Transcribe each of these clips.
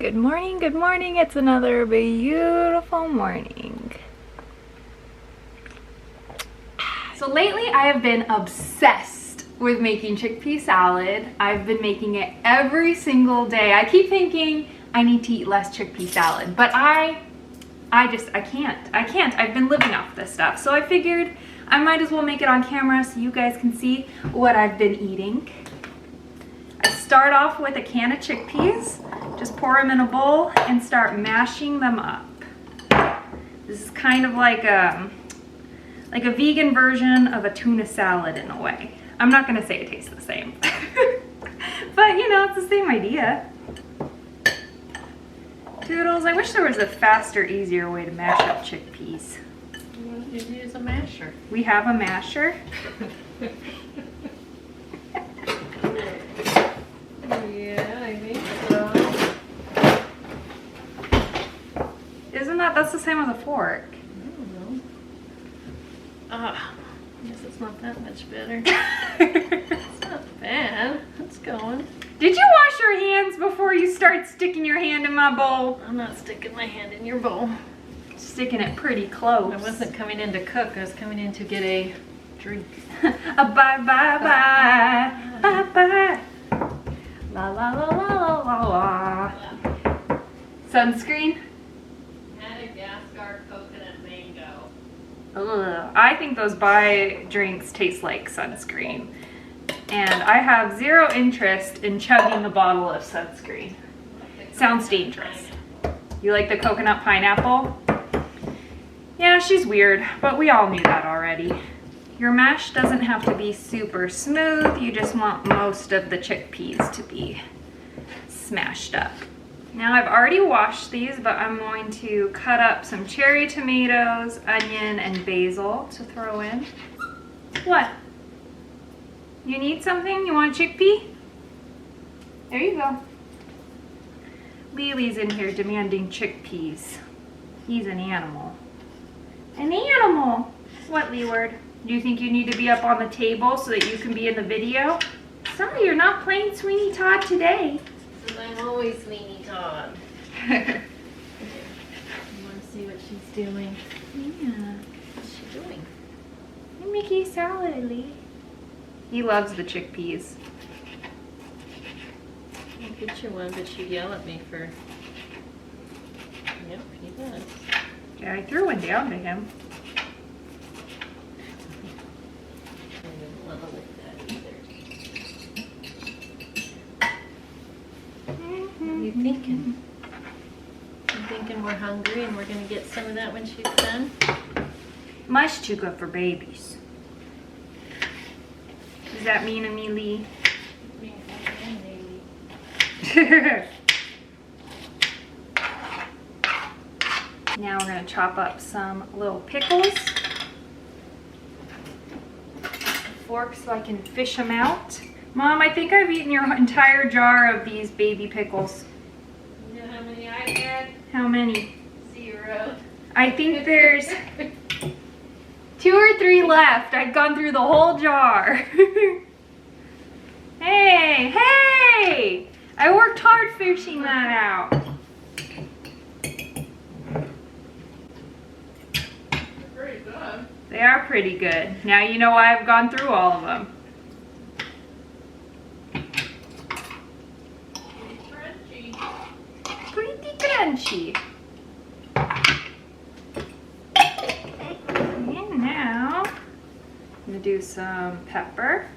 Good morning, good morning. It's another beautiful morning. So lately I have been obsessed with making chickpea salad. I've been making it every single day. I keep thinking I need to eat less chickpea salad, but I can't. I've been living off this stuff. So I figured I might as well make it on camera so you guys can see what I've been eating. I start off with a can of chickpeas. Just pour them in a bowl and start mashing them up. This is kind of like a vegan version of a tuna salad in a way. I'm not gonna say it tastes the same, but you know, it's the same idea. Toodles, I wish there was a faster, easier way to mash up chickpeas. You use a masher. We have a masher. Yeah, I think so. Isn't that's the same as a fork? I don't know. I guess it's not that much better. It's not bad. It's going. Did you wash your hands before you start sticking your hand in my bowl? I'm not sticking my hand in your bowl. Sticking it pretty close. I wasn't coming in to cook. I was coming in to get a drink. A bye bye bye. Bye bye. La la la la la la. Sunscreen? Madagascar coconut mango. Ugh. I think those Bai drinks taste like sunscreen. And I have zero interest in chugging a bottle of sunscreen. Sounds dangerous. You like the coconut pineapple? Yeah, she's weird, but we all knew that already. Your mash doesn't have to be super smooth. You just want most of the chickpeas to be smashed up. Now I've already washed these, but I'm going to cut up some cherry tomatoes, onion, and basil to throw in. What? You need something? You want a chickpea? There you go. Lily's in here demanding chickpeas. He's an animal. An animal! What, Leeward? Do you think you need to be up on the table so that you can be in the video? Sorry, you're not playing Sweeney Todd today. Because I'm always Sweeney Todd. You want to see what she's doing? Yeah. What's she doing? Mickey salad, Lee. He loves the chickpeas. I'll get you one, but you yell at me for... Yep, he does. Yeah, I threw one down to him. I didn't want to lick that either. What are you thinking? I'm thinking we're hungry and we're going to get some of that when she's done. Mush too good for babies. Does that mean to me, Lee? Now we're going to chop up some little pickles. A fork so I can fish them out. Mom, I think I've eaten your entire jar of these baby pickles. You know how many I had? How many? 0. I think there's 2 or 3 left. I've gone through the whole jar. Hey, hey! I worked hard fishing that out. They're pretty good. They are pretty good. Now you know why I've gone through all of them. Pretty crunchy. Pretty crunchy. And now I'm gonna do some pepper,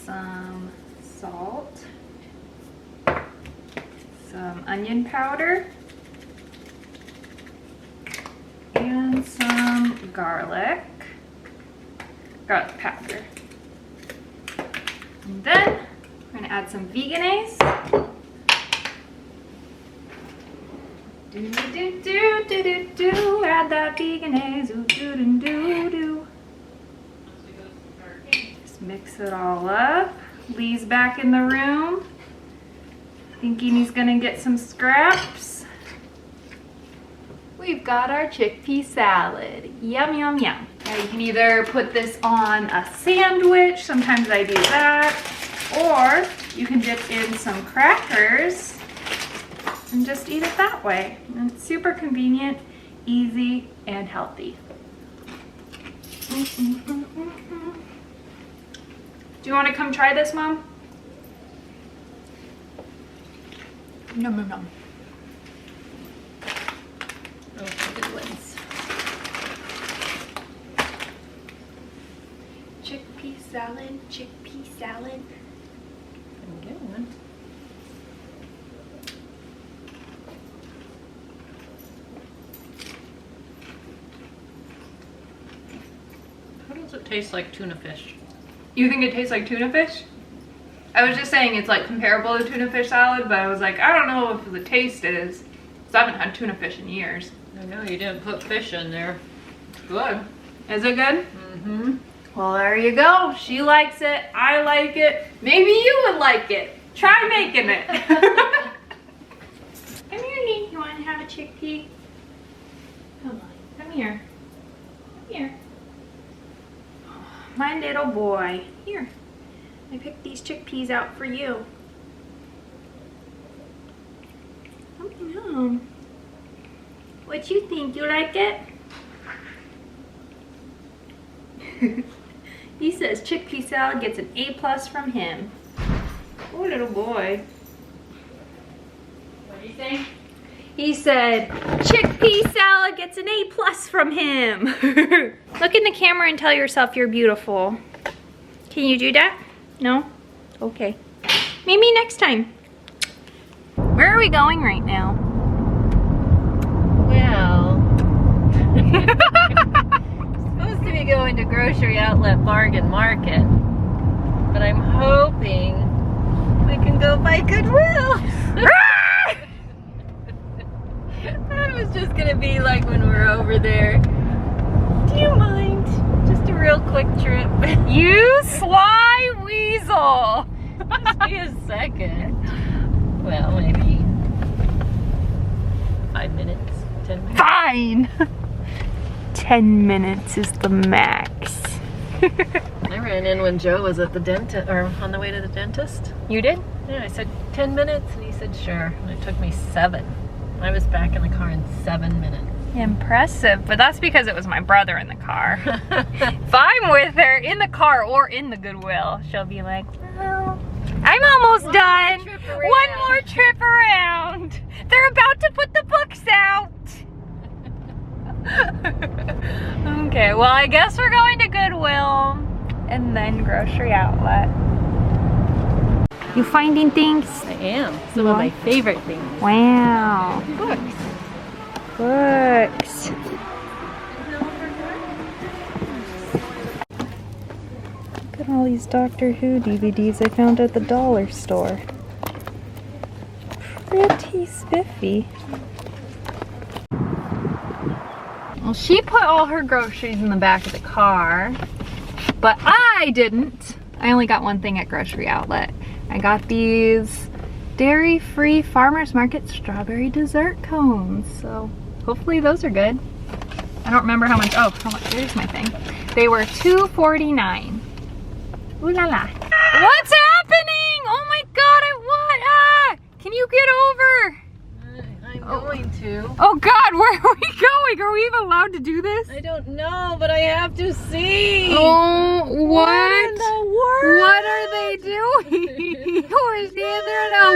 some salt, some onion powder, and some garlic powder. And then we're gonna add some veganese. Do, add that veganese, ooh, do. Just mix it all up. Lee's back in the room, thinking he's gonna get some scraps. We've got our chickpea salad. Yum, yum, yum. Now you can either put this on a sandwich, sometimes I do that, or you can dip in some crackers and just eat it that way. And it's super convenient, easy, and healthy. Do you want to come try this, Mom? Nom nom nom. Oh, good ones. Chickpea salad, chickpea salad. Can get one. How does it taste like tuna fish? You think it tastes like tuna fish? I was just saying it's like comparable to tuna fish salad, but I was like, I don't know if the taste is. Because I haven't had tuna fish in years. I know you didn't put fish in there. It's good. Is it good? Mm-hmm. Well, there you go. She likes it. I like it. Maybe you would like it. Try making it. Come here, Nick. You want to have a chickpea? Come on. Come here. Come here. My little boy. Here. I picked these chickpeas out for you. Oh, no. What you think? You like it? He says chickpea salad gets an A+ from him. Oh, little boy. What do you think? He said chickpea salad gets an A+ from him. Look in the camera and tell yourself you're beautiful. Can you do that? No? Okay. Maybe next time. Where are we going right now? Well, supposed to be going to Grocery Outlet Bargain Market, but I'm hoping we can go by Goodwill. That was just gonna be like when we're over there. Do you mind? Just a real quick trip. You sly weasel. Just be a second. Well, maybe 5 minutes, 10 minutes. Fine. 10 minutes is the max. I ran in when Joe was at the dentist, or on the way to the dentist. You did? Yeah, I said 10 minutes, and he said sure. And it took me 7. I was back in the car in 7 minutes. Impressive, but that's because it was my brother in the car. If I'm with her in the car or in the Goodwill, she'll be like, well, I'm almost done. One more trip around. They're about to put the books out. Okay, well, I guess we're going to Goodwill and then Grocery Outlet. You finding things? I am. Some of my favorite things. Wow. Books. Books. Look at all these Doctor Who DVDs I found at the dollar store. Pretty spiffy. Well, she put all her groceries in the back of the car, but I didn't. I only got one thing at Grocery Outlet. I got these dairy-free farmers market strawberry dessert cones. So hopefully those are good. I don't remember how much. Oh, how much? There's my thing. They were $2.49. Ooh la la. What's happening? Oh my God! What? Ah! Can you get over? I'm going to. Oh God, where are we going? Are we even allowed to do this? I don't know, but I have to see. Oh, what? in the world? What are they doing? Who is there now?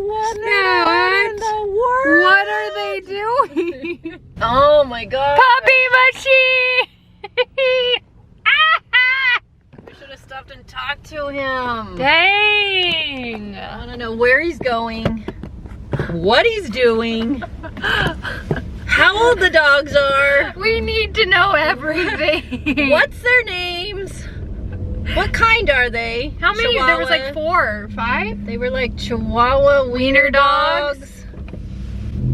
What in the world? What are they doing? Oh my God. Puppy machine! We should have stopped and talked to him. Dang! I want to know where he's going, what he's doing, how old the dogs are, We need to know everything. what's their names, what kind are they? How many? Chihuahua. There was like 4 or 5? They were like Chihuahua wiener dogs.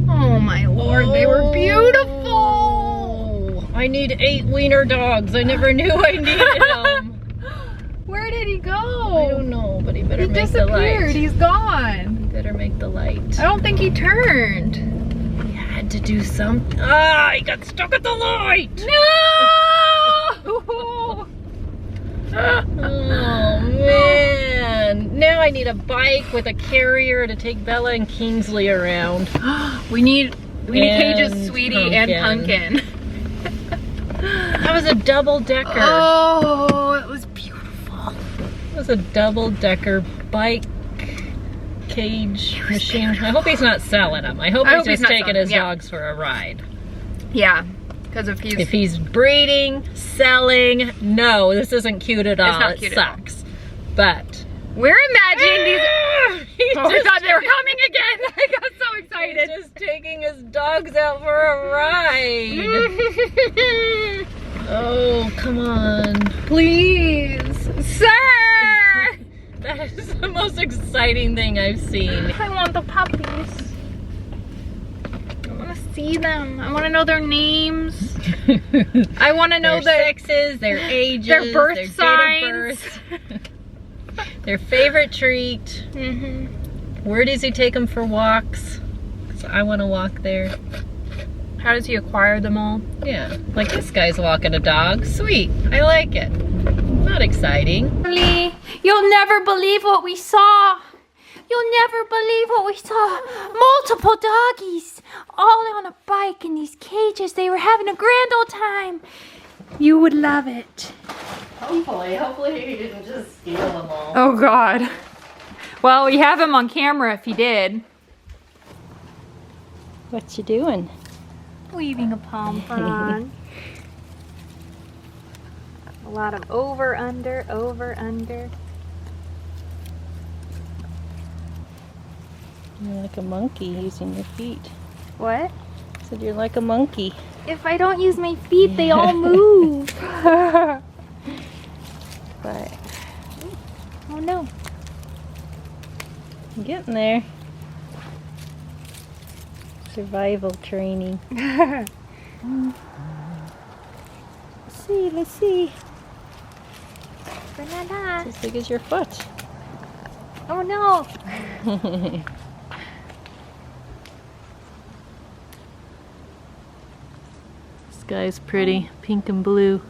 Oh my Lord, they were beautiful. Oh, I need 8 wiener dogs. I never knew I needed them. Where did he go? I don't know, but he better He make the light. disappeared. He's gone. He better make the light. I don't think he turned. He had to do something. Ah, he got stuck at the light. No! Oh man. now I need a bike with a carrier to take Bella and Kingsley around. We need cages, And Sweetie, and Pumpkin. That was a double-decker. Oh, it was beautiful. It was a double-decker bike cage machine. I hope he's not selling them. I hope he's just taking his dogs for a ride. Yeah, because if he's breeding, selling, no, this isn't cute at all. It's not it cute sucks. But we're imagining these. I thought they were coming again. I got so excited. He's just taking his dogs out for a ride. Oh, come on. Please, sir. That is the most exciting thing I've seen. I want the puppies. I want to see them. I want to know their names. I want to know their sexes, their ages, their birth their signs, date of birth, their favorite treat. Where does he take them for walks? 'Cause I want to walk there. How does he acquire them all? Yeah, like this guy's walking a dog. Sweet, I like it. Not exciting. You'll never believe what we saw. You'll never believe what we saw. Multiple doggies, all on a bike in these cages. They were having a grand old time. You would love it. Hopefully he didn't just steal them all. Oh God. Well, we have him on camera if he did. What you doing? Weaving a pom-pom. A lot of over, under, over, under. You're like a monkey using your feet. What? I said you're like a monkey. If I don't use my feet, they all move. But Oh no. I'm getting there. Survival training. Let's see. Banana. It's as big as your foot. Oh no. This guy's pretty, pink and blue.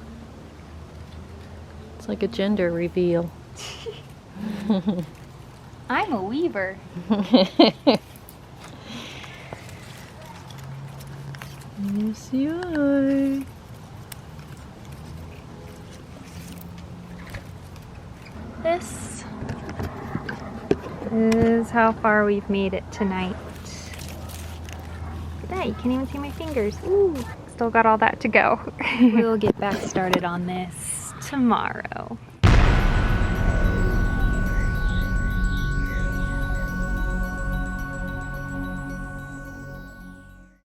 It's like a gender reveal. I'm a weaver. Yes, you are. This is how far we've made it tonight. Look at that, you can't even see my fingers. Ooh, still got all that to go. We'll get back started on this tomorrow.